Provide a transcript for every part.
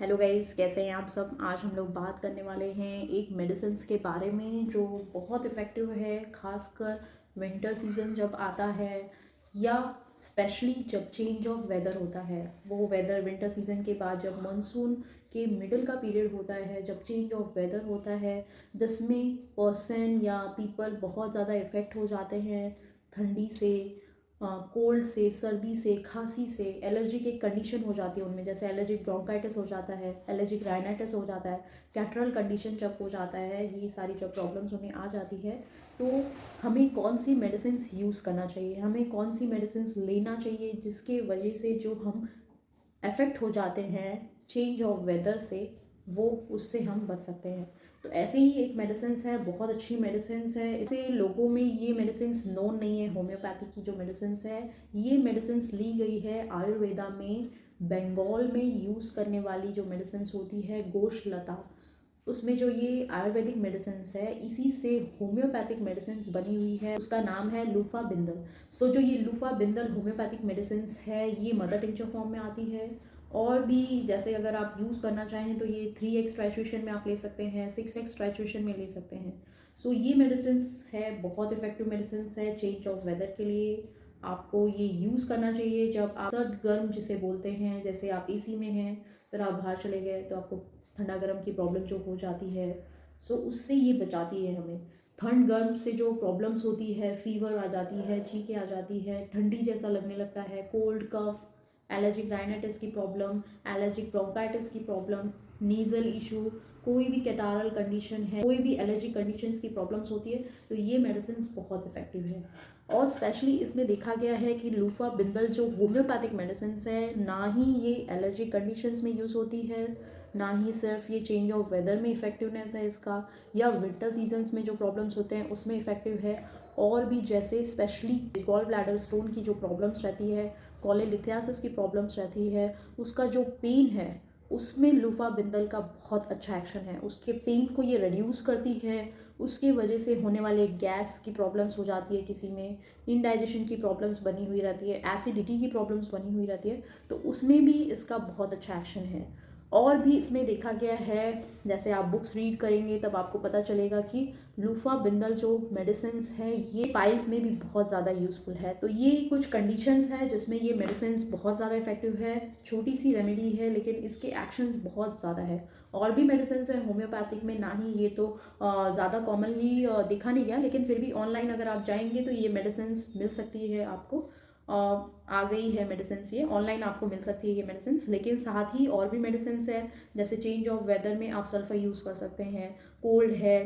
Hello guys, कैसे हैं आप सब। आज हम लोग बात करने वाले हैं एक मेडिसिन्स के बारे में जो बहुत इफ़ेक्टिव है, खासकर विंटर सीज़न जब आता है या स्पेशली जब चेंज ऑफ वेदर होता है। वो वेदर विंटर सीज़न के बाद जब मानसून के मिडिल का पीरियड होता है, जब चेंज ऑफ वेदर होता है, जिसमें पर्सन या पीपल बहुत ज़्यादा इफ़ेक्ट हो जाते हैं ठंडी से, कोल्ड से, सर्दी से, खांसी से, एलर्जिक एक कंडीशन हो जाती है उनमें, जैसे एलर्जिक ब्रोंकाइटिस हो जाता है, एलर्जिक राइनाइटिस हो जाता है, कैटरल कंडीशन जब हो जाता है, ये सारी जब प्रॉब्लम्स उन्हें आ जाती है तो हमें कौन सी मेडिसिन यूज़ करना चाहिए, हमें कौन सी मेडिसिन लेना चाहिए जिसके वजह से जो हम अफेक्ट हो जाते हैं चेंज ऑफ वेदर से, वो उससे हम बच सकते हैं। तो ऐसे ही एक मेडिसिन है, बहुत अच्छी मेडिसिन है। इसे लोगों में ये मेडिसिन नोन नहीं है। होम्योपैथी की जो मेडिसिन है, ये मेडिसिन ली गई है आयुर्वेदा में। बंगाल में यूज़ करने वाली जो मेडिसिन होती है गोशलता, उसमें जो ये आयुर्वेदिक मेडिसिन है, इसी से होम्योपैथिक मेडिसिन बनी हुई है। उसका नाम है लूफा बिंदल। सो जो ये लूफा बिंदल होम्योपैथिक मेडिसिन है, ये मदर टिंचर फॉर्म में आती है। और भी जैसे अगर आप यूज़ करना चाहें तो ये 3x टाइट्रेशन में आप ले सकते हैं, 6x टाइट्रेशन में ले सकते हैं। सो ये मेडिसिन है, बहुत इफेक्टिव मेडिसिन है चेंज ऑफ वेदर के लिए। आपको ये यूज़ करना चाहिए जब आप सर्द गर्म जिसे बोलते हैं, जैसे आप एसी में हैं, फिर आप बाहर चले गए तो आपको ठंडा गर्म की प्रॉब्लम जो हो जाती है, सो उससे ये बचाती है हमें। ठंड गर्म से जो प्रॉब्लम्स होती है, फीवर आ जाती है, छींकें आ जाती है, ठंडी जैसा लगने लगता है, कोल्ड कफ, एलर्जिक राइनाइटिस की प्रॉब्लम, एलर्जिक ब्रोंकाइटिस की प्रॉब्लम, नीजल इशू, कोई भी कैटारल कंडीशन है, कोई भी एलर्जिक कंडीशंस की प्रॉब्लम्स होती है, तो ये मेडिसिन बहुत इफेक्टिव है। और स्पेशली इसमें देखा गया है कि लूफा बिंदल जो होम्योपैथिक मेडिसिन है, ना ही ये एलर्जिक कंडीशंस में यूज़ होती है, ना ही सिर्फ ये चेंज ऑफ वेदर में इफ़ेक्टिवनेस है इसका, या विंटर सीजन्स में जो प्रॉब्लम्स होते हैं उसमें इफ़ेक्टिव है। और भी जैसे स्पेशली गॉल ब्लैडर स्टोन की जो प्रॉब्लम्स रहती है, कोलेलिथियासिस की प्रॉब्लम्स रहती है, उसका जो पेन है उसमें लूफा बिंदल का बहुत अच्छा एक्शन है। उसके पेन को ये रिड्यूस करती है। उसकी वजह से होने वाले गैस की प्रॉब्लम्स हो जाती है, किसी में इनडाइजेशन की प्रॉब्लम्स बनी हुई रहती है, एसिडिटी की प्रॉब्लम्स बनी हुई रहती है, तो उसमें भी इसका बहुत अच्छा एक्शन है। और भी इसमें देखा गया है, जैसे आप बुक्स रीड करेंगे तब आपको पता चलेगा कि लूफा बिंदल जो मेडिसिन है ये पाइल्स में भी बहुत ज़्यादा यूज़फुल है। तो ये कुछ कंडीशंस है जिसमें ये मेडिसिन बहुत ज़्यादा इफेक्टिव है। छोटी सी रेमेडी है लेकिन इसके एक्शंस बहुत ज़्यादा है। और भी मेडिसिन है होम्योपैथिक में, ना ही ये तो ज़्यादा कॉमनली देखा नहीं गया, लेकिन फिर भी ऑनलाइन अगर आप जाएंगे तो ये मेडिसिन मिल सकती है आपको। आ गई है मेडिसिन, ये ऑनलाइन आपको मिल सकती है ये मेडिसिन। लेकिन साथ ही और भी मेडिसिन है, जैसे चेंज ऑफ वेदर में आप सल्फर यूज़ कर सकते हैं, कोल्ड है,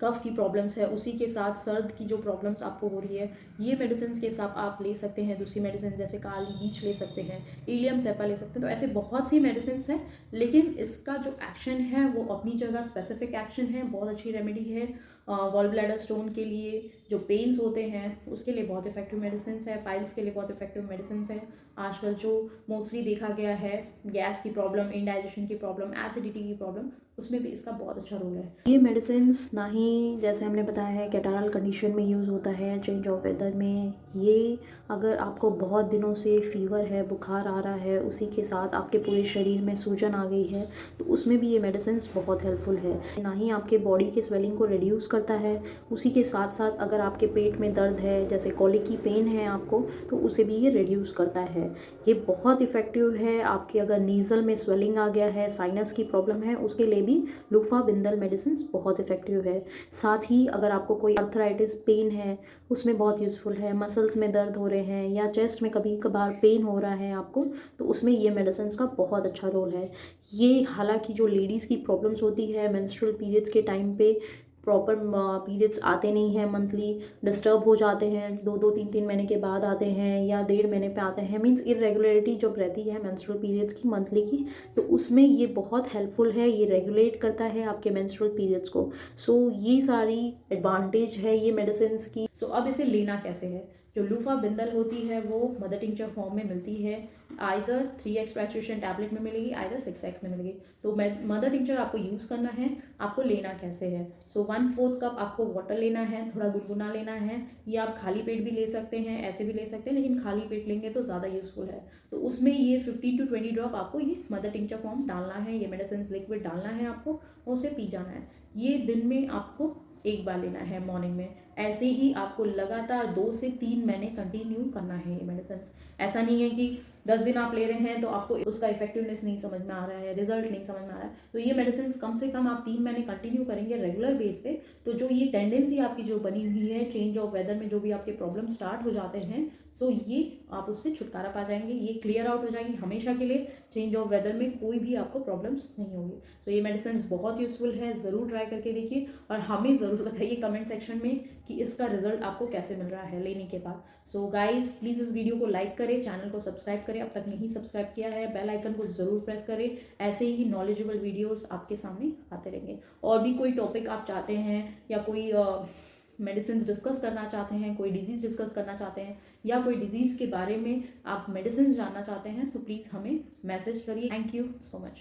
कफ की प्रॉब्लम्स है, उसी के साथ सर्द की जो प्रॉब्लम्स आपको हो रही है, ये मेडिसिन के साथ आप ले सकते हैं। दूसरी मेडिसिन जैसे काली बीच ले सकते हैं, इलियम सेपा ले सकते हैं। तो ऐसे बहुत सी मेडिसिन हैं, लेकिन इसका जो एक्शन है वो अपनी जगह स्पेसिफिक एक्शन है, बहुत अच्छी रेमेडी है। गॉल ब्लैडर स्टोन के लिए जो पेन्स होते हैं उसके लिए बहुत इफेक्टिव मेडिसिन है, पाइल्स के लिए बहुत इफेक्टिव मेडिसिन है। आजकल जो मोस्टली देखा गया है गैस की प्रॉब्लम, इंडाइजेशन की प्रॉब्लम, एसिडिटी की प्रॉब्लम, उसमें भी इसका बहुत अच्छा रोल है। ये मेडिसिन ना ही जैसे हमने बताया है कैटारल कंडीशन में यूज़ होता है, चेंज ऑफ वेदर में। ये अगर आपको बहुत दिनों से फीवर है, बुखार आ रहा है, उसी के साथ आपके पूरे शरीर में सूजन आ गई है, तो उसमें भी ये मेडिसिन बहुत हेल्पफुल है। ना ही आपके बॉडी के स्वेलिंग को रिड्यूस करता है, उसी के साथ साथ अगर आपके पेट में दर्द है, जैसे कॉलिक की पेन है आपको, तो उसे भी ये रिड्यूस करता है। ये बहुत इफ़ेक्टिव है। आपके अगर नीज़ल में स्वेलिंग आ गया है, साइनस की प्रॉब्लम है, उसके लिए भी लूफा बिंदल मेडिसिन बहुत इफ़ेक्टिव है। साथ ही अगर आपको कोई अर्थराइटिस पेन है, उसमें बहुत यूज़फुल है। मसल्स में दर्द हो रहे हैं या चेस्ट में कभी कभार पेन हो रहा है आपको, तो उसमें ये मेडिसिन का बहुत अच्छा रोल है। ये हालांकि जो लेडीज़ की प्रॉब्लम्स होती है मेंस्ट्रुअल पीरियड्स के टाइम पे, प्रॉपर पीरियड्स आते नहीं हैं, मंथली डिस्टर्ब हो जाते हैं, 2-2 3-3 महीने के बाद आते हैं या 1.5 महीने पे आते हैं, मींस इरेगुलरिटी जब रहती है मेंस्ट्रुअल पीरियड्स की मंथली की, तो उसमें ये बहुत हेल्पफुल है। ये रेगुलेट करता है आपके मेंस्ट्रुअल पीरियड्स को। सो ये सारी एडवांटेज है ये मेडिसिन की। सो अब इसे लेना कैसे है, जो लूफा बिंदल होती है वो मदर टिंचर फॉर्म में मिलती है, आइदर 3x फ्रैक्चुएशन टैबलेट में मिलेगी, आइदर 6x में मिलेगी। तो मदर टिंचर आपको यूज़ करना है, आपको लेना कैसे है। सो 1/4 कप आपको वाटर लेना है, थोड़ा गुनगुना लेना है, या आप खाली पेट भी ले सकते हैं, ऐसे भी ले सकते हैं, लेकिन खाली पेट लेंगे तो ज़्यादा यूज़फुल है। तो उसमें ये 15 to 20 ड्रॉप आपको ये मदर टिंचर फॉर्म डालना है, ये मेडिसिन लिक्विड डालना है आपको, और उसे पी जाना है। ये दिन में आपको एक बार लेना है मॉर्निंग में। ऐसे ही आपको लगातार 2 से 3 महीने कंटिन्यू करना है ये मेडिसिन। ऐसा नहीं है कि 10 दिन आप ले रहे हैं तो आपको उसका इफेक्टिवनेस नहीं समझ में आ रहा है, रिजल्ट नहीं समझ में आ रहा है। तो ये मेडिसिन कम से कम आप 3 महीने कंटिन्यू करेंगे रेगुलर बेस पे, तो जो ये टेंडेंसी आपकी जो बनी हुई है, चेंज ऑफ वेदर में जो भी आपके प्रॉब्लम स्टार्ट हो जाते हैं, सो ये आप उससे छुटकारा पा जाएंगे, ये क्लियर आउट हो जाएंगी हमेशा के लिए। चेंज ऑफ वेदर में कोई भी आपको प्रॉब्लम्स नहीं होगी। तो ये मेडिसिन बहुत यूजफुल है, ज़रूर ट्राई करके देखिए और हमें ज़रूर बताइए कमेंट सेक्शन में कि इसका रिजल्ट आपको कैसे मिल रहा है लेने के बाद। सो गाइज प्लीज़ इस वीडियो को लाइक करें, चैनल को सब्सक्राइब करें, अब तक नहीं सब्सक्राइब किया है बेल आइकन को ज़रूर प्रेस करें। ऐसे ही नॉलेजेबल वीडियोस आपके सामने आते रहेंगे। और भी कोई टॉपिक आप चाहते हैं या कोई मेडिसिन डिस्कस करना चाहते हैं, कोई डिजीज़ डिस्कस करना चाहते हैं, या कोई डिजीज़ के बारे में आप मेडिसिन जानना चाहते हैं, तो प्लीज़ हमें मैसेज करिए। Thank you so much.